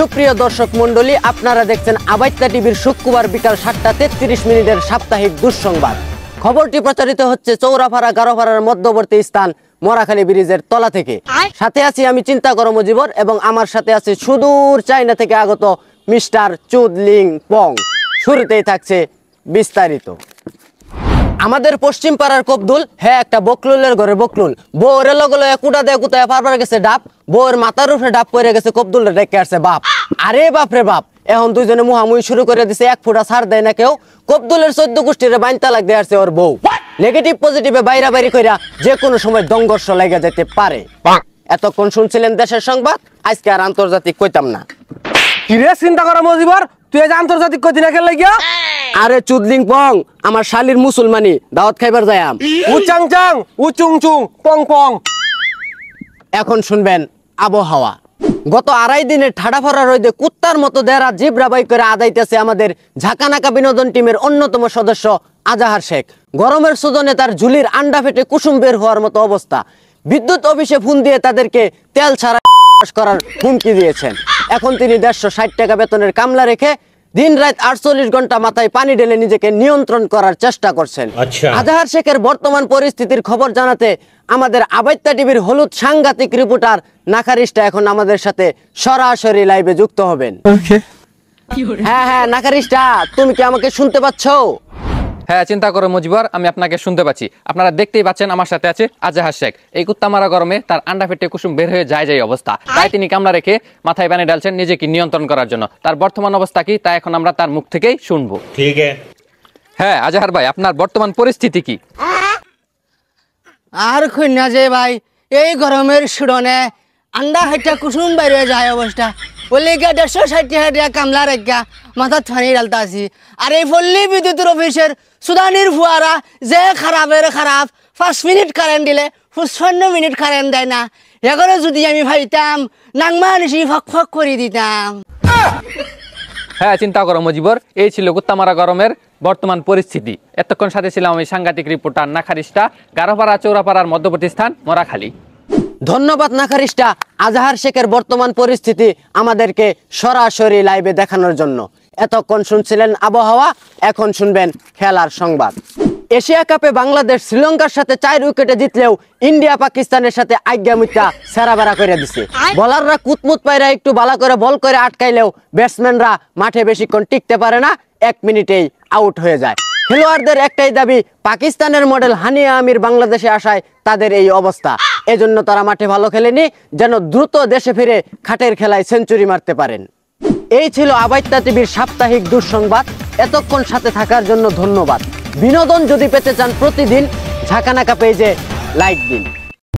সুপ্রিয় দর্শক মণ্ডলী, আপনারা দেখছেন আবাইত্তা টিভির শুক্রবার বিকাল 7:33 সাপ্তাহিক দুঃসংবাদ। খবরটি প্রচারিত হচ্ছে চৌরাপাড়া গারোপাড়ার মধ্যবর্তী স্থান মরাখালী ব্রিজের তলা থেকে। সাথে আছি আমি চিন্তা করো মুজিবর এবং আমার সাথে আছে সুদূর চায়না থেকে আগত মিস্টার চুদলিং পং। শুরুতেই থাকছে বিস্তারিত। আমাদের পশ্চিম পাড়ার কবদুল একটা বকলুলের ঘরে বকলুল বউর লগলো একুটা দিয়ে কুতায় পারবার গেছে ডাব, বউয়ের মাথার উপরে ডাব পড়ে গেছে, কবদুলের ডেকে আসছে বাপ। আরে বাপ রে বাপ, এখন দুইজনে মুহামুহি শুরু করে দিছে, এক ফুটা ছাড় দেয় না কেউ। কবদুলের 14 গোষ্ঠীর বাইনতা লাগ দিয়ে আসছে ওর বউ। নেগেটিভ পজিটিভে বাইরা বাইরি কইরা যে কোনো সময় দংঘর্ষ লেগে যেতে পারে। এতক্ষণ শুনছিলেন দেশের সংবাদ, আজকে আর আন্তর্জাতিক কইতাম না। কিরে চিন্তা করা মজিবর, তুই আজ আন্তর্জাতিক কইতি না কেন লাগিয়া? আরে চুদলিং পং, আমার শালির মুসলমানি দাওয়াত খাইবার যায়াম। উচাং চাং উচুং চুং পং পং। এখন শুনবেন আবহাওয়া। গত 2.5 দিনের ঠাডা ফরা রইদে কুত্তার মতো দেরা জিব্রা বাই করে আদাইতেছে আমাদের ঝাঁকানাকা বিনোদন টিমের অন্যতম সদস্য আজাহার শেখ। গরমের সুজনে তার ঝুলির আন্ডা ফেটে কুসুম বের হওয়ার মতো অবস্থা। বিদ্যুৎ অফিসে ফোন দিয়ে তাদেরকে তেল ছাড়া করার হুমকি দিয়েছেন। এখন তিনি 160 টাকা বেতনের কামলা রেখে দিন রাত 48 ঘন্টা মাথায় পানি ঢেলে নিজেকে নিয়ন্ত্রণ করার চেষ্টা করছেন। আজাহার শেখের বর্তমান পরিস্থিতির খবর জানাতে আমাদের আবাইত্তা টিভির হলুদ সাংঘাতিক রিপোর্টার নাকারিস্টা এখন আমাদের সাথে সরাসরি লাইভে যুক্ত হবেন। হ্যাঁ নাকারিস্টা, তুমি কি আমাকে শুনতে পাচ্ছ? হ্যাঁ চিন্তা করো মজিবর, আমি আপনাকে শুনতে পাচ্ছি। আপনারা দেখতেই পাচ্ছেন আমার সাথে আছে আজাহার শেখ। এই কুত্তা মারা গরমে তার আন্ডা ফেটে কুসুম বের হয়ে যায় অবস্থা, তাই তিনি কামলা রেখে মাথায় পানি ঢালছেন নিজেকে নিয়ন্ত্রণ করার জন্য। তার বর্তমান অবস্থা কি তা এখন আমরা তার মুখ থেকেই শুনবো। ঠিক আছে। হ্যাঁ আজাহার ভাই, আপনার বর্তমান পরিস্থিতি কি? আর কই না যে ভাই, এই গরমের সুড়নে আন্ডা হেঁটে কুসুম বাইরে যায় অবস্থা। বললি গা 160 টাকা কামলা রেখা মাথা ফানি ডালতা আছি। আর এই পল্লী বিদ্যুতের অফিসের সুদানির ফুয়ারা যে খারাপের খারাপ, 5 মিনিট কারেন্ট দিলে 55 মিনিট কারেন্ট দেয় না। এগুলো যদি আমি ভাইতাম নাংমা নিশি ফক ফক করে দিতাম। হ্যাঁ চিন্তা করো মজিবর, এই ছিল কুত্তামারা গরমের বর্তমান পরিস্থিতি। এতক্ষণ সাথে ছিলাম আমি সাংঘাতিক রিপোর্টার নাখারিস্টা, গারোপাড়া চৌরাপাড়ার মধ্যবর্তী স্থান মরাখালী। ধন্যবাদ নাকারিস্টা, আজাহার শেখের বর্তমান পরিস্থিতি আমাদেরকে সরাসরি লাইভে দেখানোর জন্য। এতক্ষণ শুনছিলেন আবহাওয়া, এখন শুনবেন খেলার সংবাদ। এশিয়া কাপে বাংলাদেশ শ্রীলঙ্কার সাথে 4 উইকেটে জিতলেও ইন্ডিয়া পাকিস্তানের সাথে আজ্ঞামিতা সেরাবেরা করে দিছে। বলাররা কুতমুত পায়রা একটু বালা করে বল করে আটকাইলেও ব্যাটসম্যানরা মাঠে বেশিক্ষণ টিকতে পারে না, 1 মিনিটেই আউট হয়ে যায়। খেলোয়াড়দের একটাই দাবি, পাকিস্তানের মডেল হানিয়া আমির বাংলাদেশে আসায় তাদের এই অবস্থা। এজন্য তারা মাঠে ভালো খেলেনি, যেন দ্রুত দেশে ফিরে খাটের খেলায় সেঞ্চুরি মারতে পারেন। এই ছিল আবাইত্তা টিভির সাপ্তাহিক দুঃসংবাদ। এতক্ষণ সাথে থাকার জন্য ধন্যবাদ। বিনোদন যদি পেতে চান প্রতিদিন, ঝাঁকানাকা পেজে লাইক দিন।